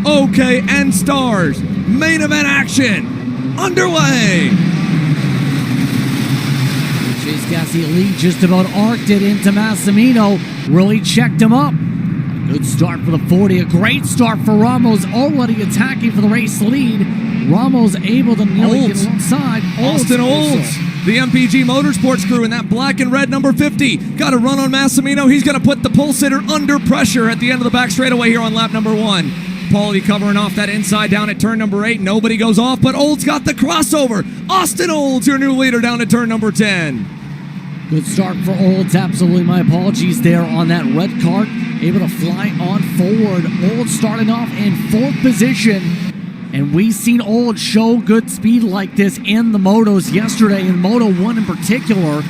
OKN Stars main event action underway. Chase Gassi lead just about arced it into Massimino. Really checked him up. Good start for the 40. A great start for Ramos, already attacking for the race lead. Ramos able to nearly get alongside. Austin Olds, the MPG Motorsports crew in that black and red number 50. Got a run on Massimino. He's going to put the pole sitter under pressure at the end of the back straightaway here on lap number 1. Paulie covering off that inside down at turn number 8. Nobody goes off, but Olds got the crossover. Austin Olds, your new leader down at turn number 10. Good start for Olds. Absolutely my apologies there on that red Kart. Able to fly on forward. Olds starting off in 4th position. And we've seen Olds show good speed like this in the motos yesterday, in Moto 1 in particular.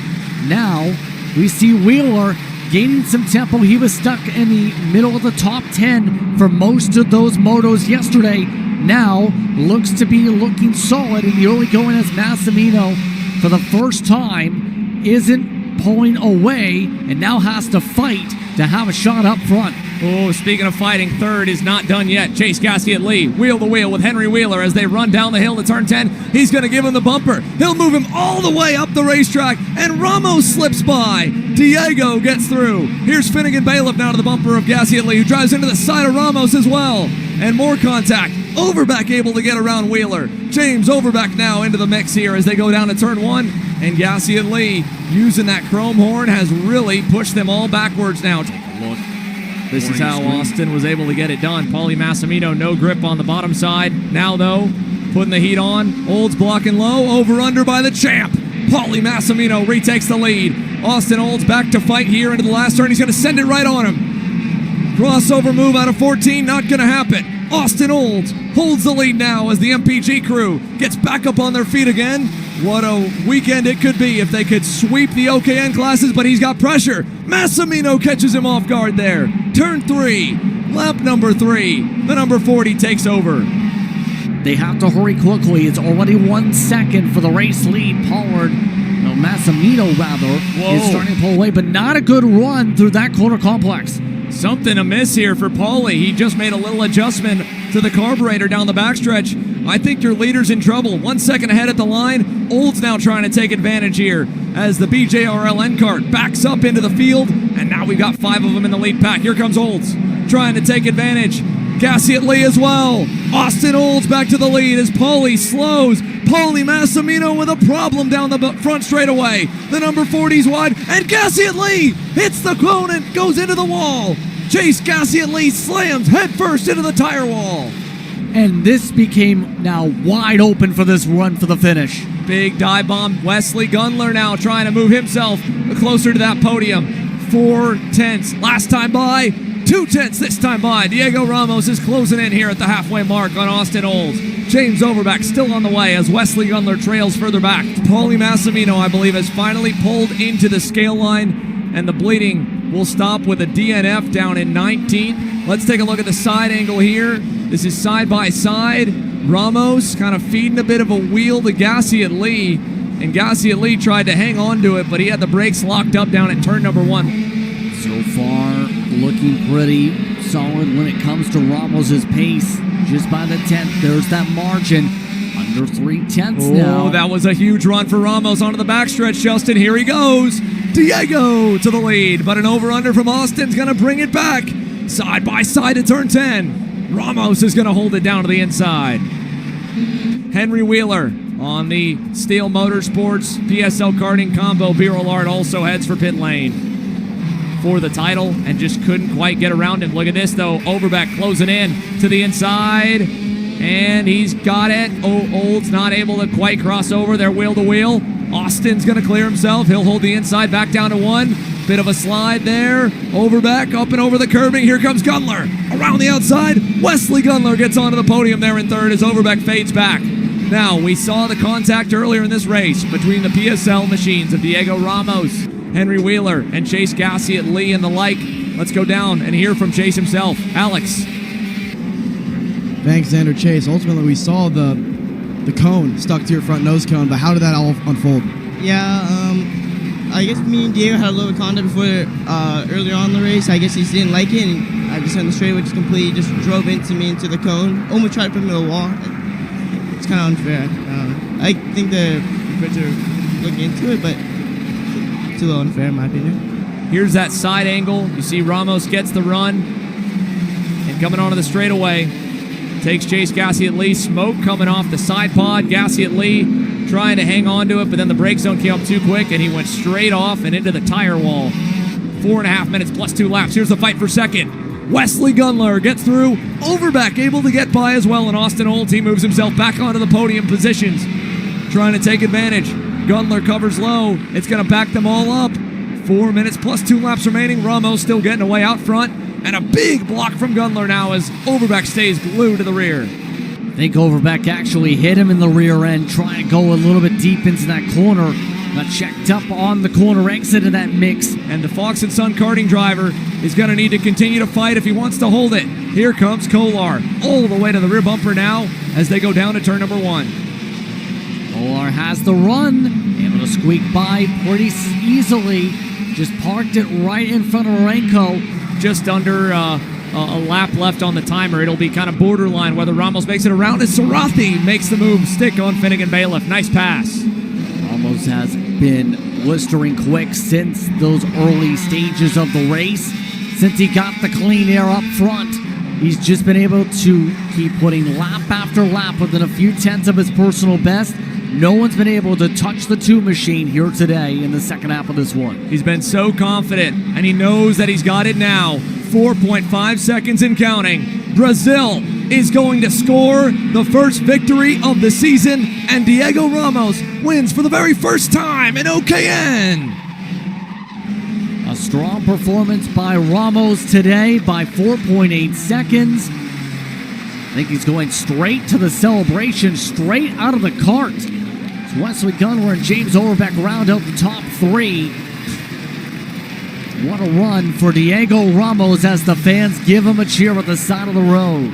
Now we see Wheeler gaining some tempo. He was stuck in the middle of the top 10 for most of those motos yesterday. Now looks to be looking solid in the early going as Massimino for the first time isn't pulling away and now has to fight to have a shot up front. Oh, speaking of fighting, third is not done yet. Chase Gassi at lead. Wheel to wheel with Henry Wheeler as they run down the hill to turn 10. He's going to give him the bumper. He'll move him all the way up the racetrack, and Ramos slips by. Diego gets through. Here's Finnegan Bailiff now to the bumper of Gassi at lead, who drives into the side of Ramos as well. And more contact. Overback able to get around Wheeler. James Overback now into the mix here as they go down to turn 1. And Gassi and Lee using that chrome horn has really pushed them all backwards now. Take a look. This is how Austin was able to get it done. Paulie Massimino, no grip on the bottom side. Now, though, putting the heat on. Olds blocking low. Over-under by the champ. Paulie Massimino retakes the lead. Austin Olds back to fight here into the last turn. He's going to send it right on him. Crossover move out of 14, not going to happen. Austin Olds holds the lead now as the MPG crew gets back up on their feet again. What a weekend it could be if they could sweep the OKN classes, but he's got pressure. Massimino catches him off guard there. Turn 3, lap number 3. The number 40 takes over. They have to hurry quickly. It's already 1 second for the race lead. Massimino is starting to pull away, but not a good run through that quarter complex. Something amiss here for Paulie. He just made a little adjustment to the carburetor down the backstretch. I think your leader's in trouble. 1 second ahead at the line. Olds now trying to take advantage here as the BJRL Kart backs up into the field. And now we've got 5 of them in the lead pack. Here comes Olds trying to take advantage. Gassi at Lee as well. Austin Olds back to the lead as Paulie slows. Paulie Massimino with a problem down the front straightaway. The number 40's wide, and Gassi at Lee hits the cone and goes into the wall. Chase Gassi at Lee slams headfirst into the tire wall. And this became now wide open for this run for the finish. Big dive bomb. Wesley Gunler now trying to move himself closer to that podium. 4/10 last time by. 2/10 this time by. Diego Ramos is closing in here at the halfway mark on Austin Olds. James Overback still on the way as Wesley Gunler trails further back. Paulie Massimino, I believe, has finally pulled into the scale line, and the bleeding will stop with a DNF down in 19th. Let's take a look at the side angle here. This is side by side. Ramos kind of feeding a bit of a wheel to Gassi at Lee, and Gassi at Lee tried to hang on to it, but he had the brakes locked up down at turn number 1. So far, looking pretty solid when it comes to Ramos's pace. Just by the 10th, there's that margin. Under 3/10 now. Oh, that was a huge run for Ramos onto the backstretch, Justin. Here he goes. Diego to the lead, but an over-under from Austin's going to bring it back. Side by side at turn 10. Ramos is going to hold it down to the inside. Henry Wheeler on the Steel Motorsports PSL Karting Combo Biro Art also heads for pit lane for the title and just couldn't quite get around him. Look at this, though. Overback closing in to the inside, and he's got it. Olds not able to quite cross over there wheel to wheel. Austin's going to clear himself. He'll hold the inside back down to 1. Bit of a slide there. Overback up and over the curbing. Here comes Gunler. Around the outside, Wesley Gunler gets onto the podium there in 3rd as Overback fades back. Now, we saw the contact earlier in this race between the PSL machines of Diego Ramos, Henry Wheeler, and Chase Gassi at Lee and the like. Let's go down and hear from Chase himself. Alex. Thanks, Xander Chase. Ultimately, we saw the cone stuck to your front nose cone, but how did that all unfold? Yeah, I guess me and Diego had a little contact before earlier on in the race. I guess he just didn't like it, and I just on the straightaway, just completely just drove into me into the cone. Almost tried to put me to the wall. It's kind of unfair. I think the refs are looking into it, but it's a little unfair in my opinion. Here's that side angle. You see Ramos gets the run and coming onto the straightaway. Takes Chase Gassi-Lee. Smoke coming off the side pod. Gassi-Lee trying to hang on to it, but then the brake zone came up too quick and he went straight off and into the tire wall. 4.5 minutes plus 2 laps. Here's the fight for second. Wesley Gunler gets through. Overbeck able to get by as well, and Austin Oldie moves himself back onto the podium positions, trying to take advantage. Gunler covers low. It's going to back them all up. 4 minutes plus 2 laps remaining. Ramos still getting away out front, and a big block from Gunler now as Overbeck stays glued to the rear. I think Overbeck actually hit him in the rear end, trying to go a little bit deep into that corner. Got checked up on the corner exit of that mix. And the Fox & Son karting driver is going to need to continue to fight if he wants to hold it. Here comes Kolar, all the way to the rear bumper now as they go down to turn number 1. Kolar has the run, able to squeak by pretty easily. Just parked it right in front of Renko. Just under a lap left on the timer. It'll be kind of borderline whether Ramos makes it around as Sarathi makes the move stick on Finnegan Bailiff. Nice pass. Ramos has been blistering quick since those early stages of the race. Since he got the clean air up front, he's just been able to keep putting lap after lap within a few tenths of his personal best. No one's been able to touch the 2 machine here today in the second half of this one. He's been so confident, and he knows that he's got it now. 4.5 seconds and counting. Brazil is going to score the first victory of the season, and Diego Ramos wins for the very first time in OKN. A strong performance by Ramos today by 4.8 seconds. I think he's going straight to the celebration, straight out of the cart. It's Wesley Gunler and James Overbeck round out the top 3. What a run for Diego Ramos as the fans give him a cheer at the side of the road.